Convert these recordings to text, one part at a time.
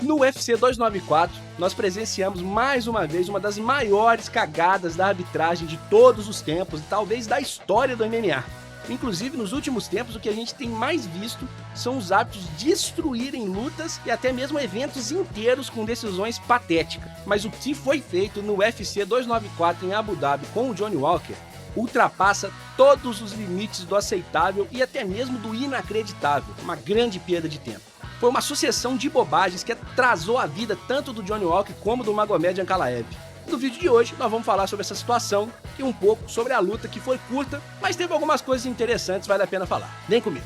No UFC 294, nós presenciamos mais uma vez uma das maiores cagadas da arbitragem de todos os tempos e talvez da história do MMA. Inclusive, nos últimos tempos, o que a gente tem mais visto são os árbitros destruírem lutas e até mesmo eventos inteiros com decisões patéticas. Mas o que foi feito no UFC 294 em Abu Dhabi com o Johnny Walker ultrapassa todos os limites do aceitável e até mesmo do inacreditável. Uma grande perda de tempo. Foi uma sucessão de bobagens que atrasou a vida tanto do Johnny Walker como do Magomed Ankalaev. No vídeo de hoje, nós vamos falar sobre essa situação e um pouco sobre a luta que foi curta, mas teve algumas coisas interessantes, vale a pena falar. Vem comigo.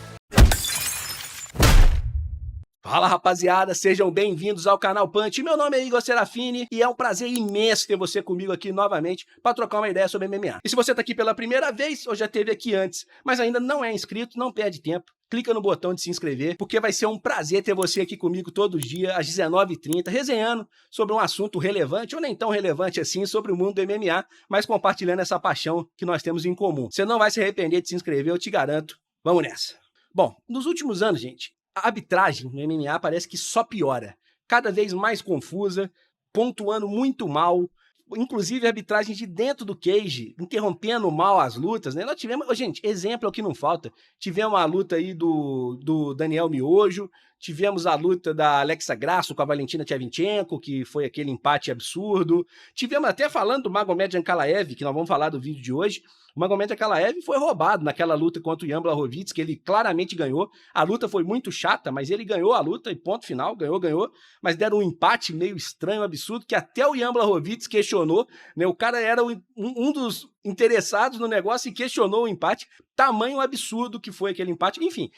Fala rapaziada, sejam bem-vindos ao canal Punch. Meu nome é Igor Serafini e é um prazer imenso ter você comigo aqui novamente para trocar uma ideia sobre MMA. E se você tá aqui pela primeira vez ou já esteve aqui antes, mas ainda não é inscrito, não perde tempo. Clica no botão de se inscrever, porque vai ser um prazer ter você aqui comigo todo dia, às 19h30, resenhando sobre um assunto relevante, ou nem tão relevante assim, sobre o mundo do MMA, mas compartilhando essa paixão que nós temos em comum. Você não vai se arrepender de se inscrever, eu te garanto. Vamos nessa. Bom, nos últimos anos, gente, a arbitragem no MMA parece que só piora. Cada vez mais confusa, pontuando muito mal, inclusive a arbitragem de dentro do cage, interrompendo mal as lutas, né? Nós tivemos, gente, exemplo é o que não falta. Tivemos a luta aí do Daniel Miojo, tivemos a luta da Alexa Grasso com a Valentina Shevchenko, que foi aquele empate absurdo. Tivemos até falando do Magomed Ankalaev, que nós vamos falar do vídeo de hoje. O Magomed Ankalaev foi roubado naquela luta contra o Jan Blachowicz, que ele claramente ganhou. A luta foi muito chata, mas ele ganhou a luta e ponto final, ganhou. Mas deram um empate meio estranho, absurdo, que até o Jan Blachowicz questionou, né? O cara era um dos interessados no negócio e questionou o empate. Tamanho absurdo que foi aquele empate. Enfim,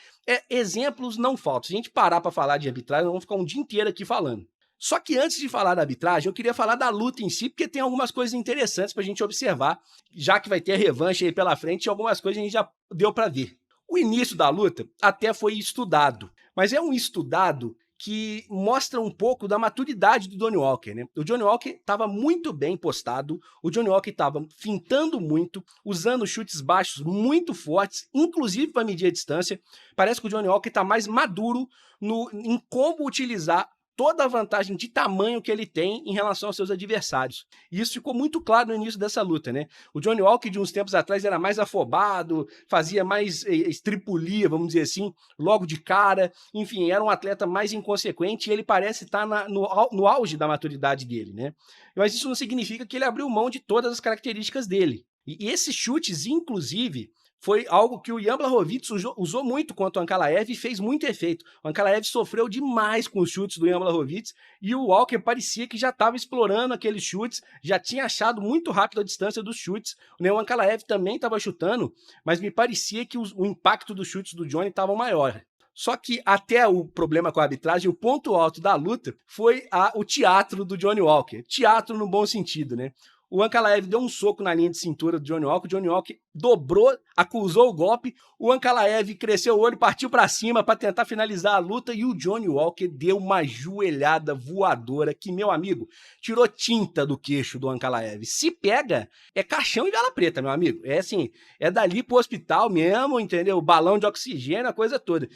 exemplos não faltam. Se a gente parar para falar de arbitragem, nós vamos ficar um dia inteiro aqui falando. Só que antes de falar da arbitragem, eu queria falar da luta em si, porque tem algumas coisas interessantes pra gente observar, já que vai ter a revanche aí pela frente e algumas coisas a gente já deu pra ver. O início da luta até foi estudado, mas é um estudado que mostra um pouco da maturidade do Johnny Walker, né? O Johnny Walker estava muito bem postado, o Johnny Walker estava fintando muito, usando chutes baixos muito fortes, inclusive para medir a distância. Parece que o Johnny Walker está mais maduro em como utilizar toda a vantagem de tamanho que ele tem em relação aos seus adversários. E isso ficou muito claro no início dessa luta, né? O Johnny Walker, de uns tempos atrás, era mais afobado, fazia mais estripulia, vamos dizer assim, logo de cara. Enfim, era um atleta mais inconsequente e ele parece estar no auge da maturidade dele, né? Mas isso não significa que ele abriu mão de todas as características dele. E esses chutes, inclusive, foi algo que o Jan Blachowicz usou muito contra o Ankalaev e fez muito efeito. O Ankalaev sofreu demais com os chutes do Jan Blachowicz e o Walker parecia que já estava explorando aqueles chutes, já tinha achado muito rápido a distância dos chutes. O Ankalaev também estava chutando, mas me parecia que o impacto dos chutes do Johnny estava maior. Só que até o problema com a arbitragem, o ponto alto da luta foi o teatro do Johnny Walker. Teatro no bom sentido, né? O Ankalaev deu um soco na linha de cintura do Johnny Walker, o Johnny Walker dobrou, acusou o golpe, o Ankalaev cresceu o olho, partiu para cima para tentar finalizar a luta e o Johnny Walker deu uma joelhada voadora que, meu amigo, tirou tinta do queixo do Ankalaev. Se pega, é caixão e vela preta, meu amigo. É assim, é dali pro hospital mesmo, entendeu? Balão de oxigênio, a coisa toda.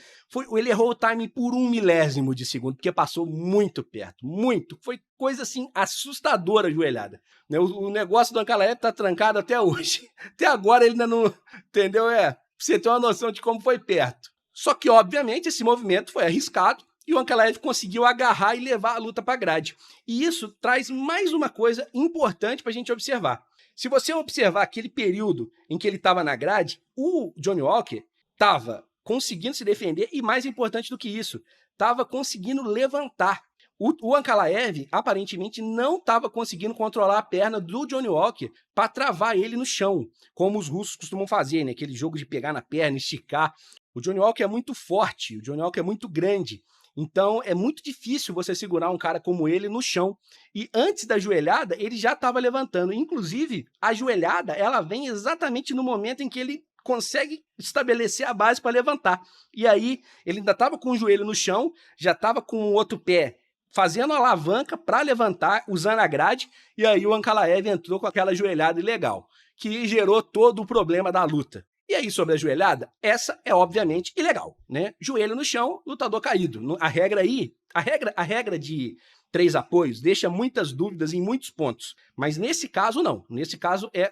Ele errou o timing por 1 milésimo de segundo, porque passou muito perto, muito. Foi coisa assim, assustadora a joelhada. O negócio do Ankalaev tá trancado até hoje. Até agora ele ainda não... Entendeu? Pra você ter uma noção de como foi perto. Só que, obviamente, esse movimento foi arriscado e o Ankalaev conseguiu agarrar e levar a luta para a grade. E isso traz mais uma coisa importante para a gente observar. Se você observar aquele período em que ele estava na grade, o Johnny Walker estava conseguindo se defender e, mais importante do que isso, estava conseguindo levantar. O Ankalaev, aparentemente, não estava conseguindo controlar a perna do Johnny Walker para travar ele no chão, como os russos costumam fazer, né? Aquele jogo de pegar na perna, esticar. O Johnny Walker é muito forte, o Johnny Walker é muito grande. Então, é muito difícil você segurar um cara como ele no chão. E antes da joelhada, ele já estava levantando. Inclusive, a joelhada, ela vem exatamente no momento em que ele consegue estabelecer a base para levantar. E aí, ele ainda estava com o joelho no chão, já estava com o outro pé fazendo a alavanca para levantar, usando a grade, e aí o Ankalaev entrou com aquela joelhada ilegal, que gerou todo o problema da luta. E aí, sobre a joelhada, essa é obviamente ilegal, né? Joelho no chão, lutador caído. A regra aí, a regra de 3 apoios deixa muitas dúvidas em muitos pontos, mas nesse caso não. Nesse caso é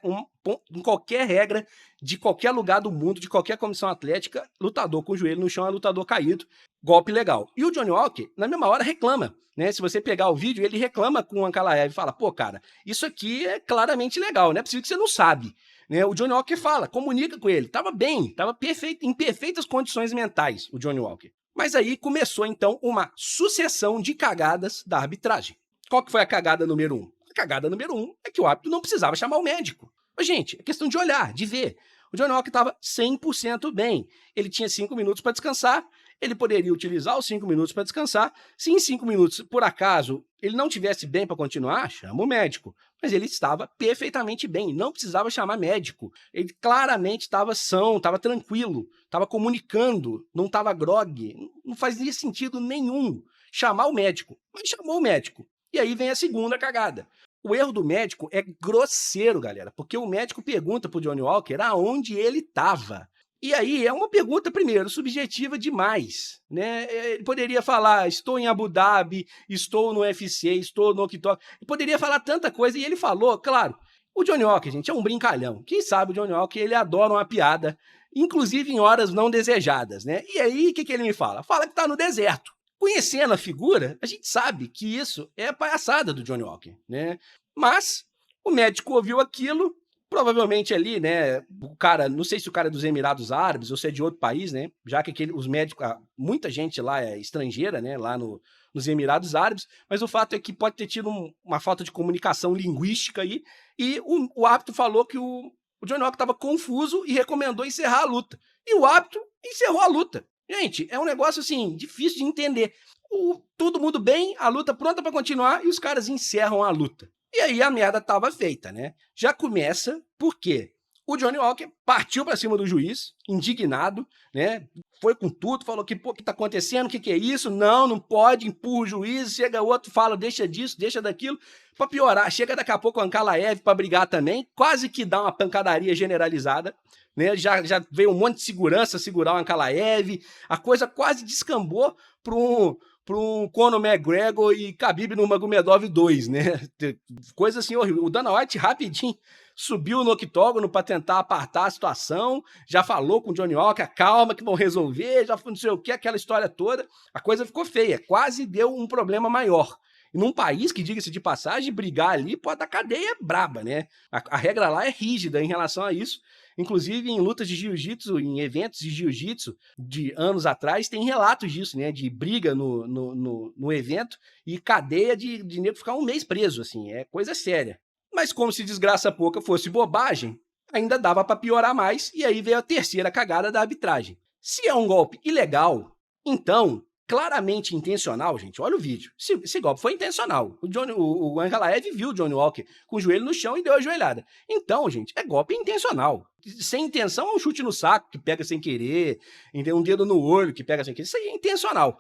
em qualquer regra de qualquer lugar do mundo, de qualquer comissão atlética, lutador com o joelho no chão é lutador caído, golpe legal. E o Johnny Walker, na mesma hora, reclama, né? Se você pegar o vídeo, ele reclama com o Ankalaev e fala, pô, cara, isso aqui é claramente legal, não é possível que você não sabe. Né? O Johnny Walker fala, comunica com ele, tava bem, tava perfeito, em perfeitas condições mentais, o Johnny Walker. Mas aí começou, então, uma sucessão de cagadas da arbitragem. Qual que foi a cagada número 1? A cagada número 1 é que o árbitro não precisava chamar o médico. Mas, gente, é questão de olhar, de ver. O Johnny Walker estava 100% bem. Ele tinha 5 minutos para descansar, ele poderia utilizar os 5 minutos para descansar. Se em 5 minutos, por acaso, ele não tivesse bem para continuar, chama o médico. Mas ele estava perfeitamente bem, não precisava chamar médico. Ele claramente estava são, estava tranquilo, estava comunicando, não estava grogue. Não fazia sentido nenhum chamar o médico. Mas chamou o médico. E aí vem a segunda cagada. O erro do médico é grosseiro, galera, porque o médico pergunta pro Johnny Walker aonde ele estava. E aí é uma pergunta, primeiro, subjetiva demais, né? Ele poderia falar, estou em Abu Dhabi, estou no UFC, estou no Octógono. Ele poderia falar tanta coisa e ele falou, claro. O Johnny Walker, gente, é um brincalhão. Quem sabe o Johnny Walker, ele adora uma piada, inclusive em horas não desejadas, né? E aí, o que ele me fala? Fala que tá no deserto. Conhecendo a figura, a gente sabe que isso é a palhaçada do Johnny Walker, né? Mas o médico ouviu aquilo, provavelmente ali, né, o cara, não sei se o cara é dos Emirados Árabes ou se é de outro país, né, já que os médicos, muita gente lá é estrangeira, né, lá nos Emirados Árabes, mas o fato é que pode ter tido uma falta de comunicação linguística aí, e o árbitro falou que o Johnny Walker estava confuso e recomendou encerrar a luta. E o árbitro encerrou a luta. Gente, é um negócio, assim, difícil de entender. Todo mundo bem, a luta pronta para continuar, e os caras encerram a luta. E aí a merda tava feita, né? Já começa porque o Johnny Walker partiu para cima do juiz, indignado, né? Foi com tudo, falou que, pô, o que tá acontecendo, o que é isso? Não pode, empurra o juiz, chega outro, fala, deixa disso, deixa daquilo. Para piorar, chega daqui a pouco o Ankalaev para brigar também, quase que dá uma pancadaria generalizada, né? Já veio um monte de segurança segurar o Ankalaev, a coisa quase descambou para um Conor McGregor e Khabib Nurmagomedov 2, né? Coisa assim horrível. O Dana White rapidinho subiu no octógono para tentar apartar a situação, já falou com o Johnny Walker, calma que vão resolver, já não sei o que, aquela história toda. A coisa ficou feia, quase deu um problema maior. E num país que, diga-se de passagem, brigar ali pode dar cadeia braba, né? A regra lá é rígida em relação a isso. Inclusive, em lutas de jiu-jitsu, em eventos de jiu-jitsu de anos atrás, tem relatos disso, né? De briga no evento e cadeia de nego ficar um mês preso, assim. É coisa séria. Mas como se desgraça pouca fosse bobagem, ainda dava para piorar mais, e aí veio a terceira cagada da arbitragem. Se é um golpe ilegal, então, claramente intencional, gente, olha o vídeo. Esse golpe foi intencional. O Ankalaev viu o Johnny Walker com o joelho no chão e deu a joelhada. Então, gente, é golpe intencional. Sem intenção, é um chute no saco que pega sem querer, um dedo no olho que pega sem querer. Isso aí é intencional.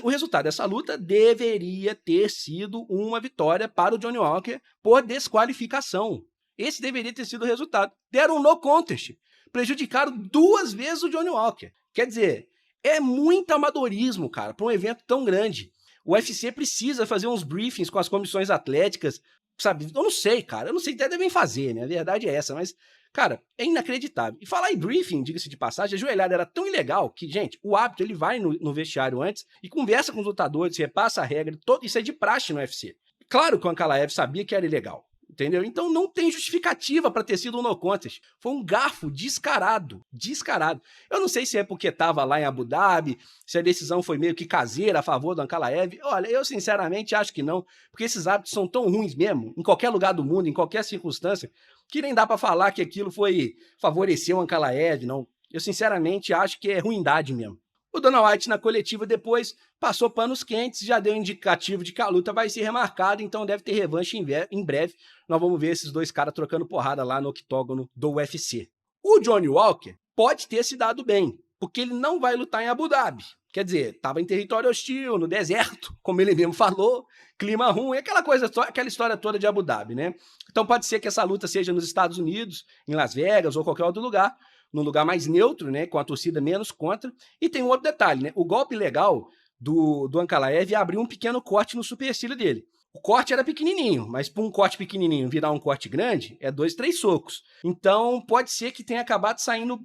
O resultado dessa luta deveria ter sido uma vitória para o Johnny Walker por desqualificação. Esse deveria ter sido o resultado. Deram um no contest. Prejudicaram 2 vezes o Johnny Walker. Quer dizer, é muito amadorismo, cara, para um evento tão grande. O UFC precisa fazer uns briefings com as comissões atléticas, sabe? Eu não sei, cara. Eu não sei, até devem fazer, né? A verdade é essa, mas, cara, é inacreditável. E falar em briefing, diga-se de passagem, a joelhada era tão ilegal que, gente, o árbitro, ele vai no vestiário antes e conversa com os lutadores, repassa a regra, isso é de praxe no UFC. Claro que o Ankalaev sabia que era ilegal. Entendeu? Então não tem justificativa para ter sido um no contest. Foi um garfo descarado. Descarado. Eu não sei se é porque estava lá em Abu Dhabi, se a decisão foi meio que caseira a favor do Ankalaev. Olha, eu sinceramente acho que não, porque esses hábitos são tão ruins mesmo, em qualquer lugar do mundo, em qualquer circunstância, que nem dá para falar que aquilo foi favorecer o Ankalaev, não. Eu sinceramente acho que é ruindade mesmo. O Dana White, na coletiva, depois passou panos quentes, já deu indicativo de que a luta vai ser remarcada, então deve ter revanche em breve. Nós vamos ver esses 2 caras trocando porrada lá no octógono do UFC. O Johnny Walker pode ter se dado bem, porque ele não vai lutar em Abu Dhabi. Quer dizer, estava em território hostil, no deserto, como ele mesmo falou, clima ruim, aquela história toda de Abu Dhabi, né? Então pode ser que essa luta seja nos Estados Unidos, em Las Vegas ou qualquer outro lugar, num lugar mais neutro, né, com a torcida menos contra. E tem um outro detalhe, né? O golpe legal do Ankalaev é abrir um pequeno corte no supercílio dele. O corte era pequenininho, mas para um corte pequenininho virar um corte grande, é 2, 3 socos. Então, pode ser que tenha acabado saindo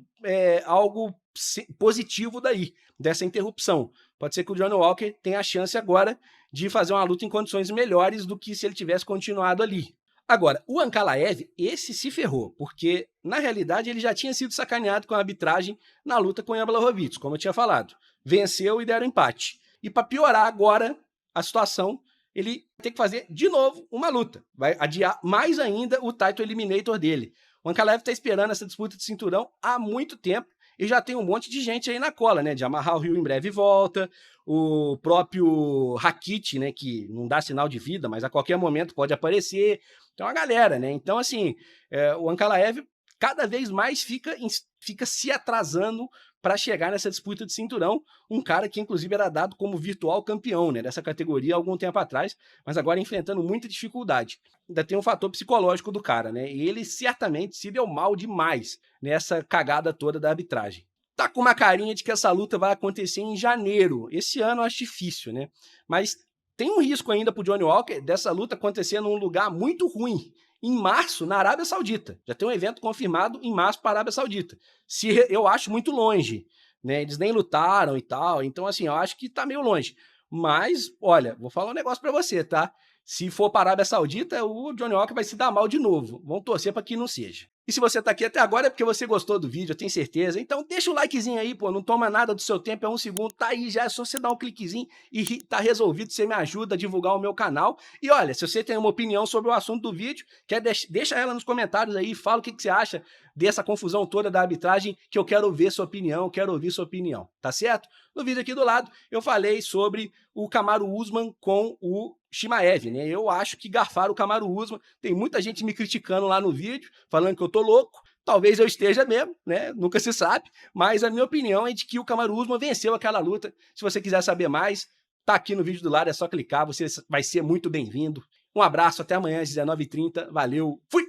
algo positivo daí, dessa interrupção. Pode ser que o Johnny Walker tenha a chance agora de fazer uma luta em condições melhores do que se ele tivesse continuado ali. Agora, o Ankalaev, esse se ferrou, porque, na realidade, ele já tinha sido sacaneado com a arbitragem na luta com o Jan Blachowicz, como eu tinha falado. Venceu e deram empate. E para piorar agora a situação, ele tem que fazer de novo uma luta. Vai adiar mais ainda o title eliminator dele. O Ankalaev está esperando essa disputa de cinturão há muito tempo e já tem um monte de gente aí na cola, né? De Amarrar o Rio em breve volta, o próprio Rakit, né? Que não dá sinal de vida, mas a qualquer momento pode aparecer. Então, a galera, né? Então, assim, o Ankalaev cada vez mais fica se atrasando para chegar nessa disputa de cinturão, um cara que inclusive era dado como virtual campeão, né, dessa categoria há algum tempo atrás, mas agora enfrentando muita dificuldade. Ainda tem um fator psicológico do cara, né, e ele certamente se deu mal demais nessa cagada toda da arbitragem. Tá com uma carinha de que essa luta vai acontecer em janeiro. Esse ano eu acho difícil, né, mas tem um risco ainda pro Johnny Walker dessa luta acontecer num lugar muito ruim, em março, na Arábia Saudita. Já tem um evento confirmado em março para a Arábia Saudita. Eu acho muito longe, né? Eles nem lutaram e tal, então assim, eu acho que tá meio longe. Mas, olha, vou falar um negócio para você, tá? Se for para a Arábia Saudita, o Johnny Walker vai se dar mal de novo. Vamos torcer para que não seja. E se você tá aqui até agora é porque você gostou do vídeo, eu tenho certeza. Então deixa o likezinho aí, pô, não toma nada do seu tempo, é 1 segundo, tá aí já, é só você dar um cliquezinho e tá resolvido, você me ajuda a divulgar o meu canal. E olha, se você tem uma opinião sobre o assunto do vídeo, deixa ela nos comentários aí, fala o que você acha dessa confusão toda da arbitragem, que eu quero ver sua opinião, quero ouvir sua opinião, tá certo? No vídeo aqui do lado, eu falei sobre o Kamaru Usman com o Chimaev, né? Eu acho que garfaram o Kamaru Usman. Tem muita gente me criticando lá no vídeo, falando que eu tô louco. Talvez eu esteja mesmo, né? Nunca se sabe. Mas a minha opinião é de que o Kamaru Usman venceu aquela luta. Se você quiser saber mais, tá aqui no vídeo do lado, é só clicar, você vai ser muito bem-vindo. Um abraço, até amanhã às 19h30. Valeu, fui!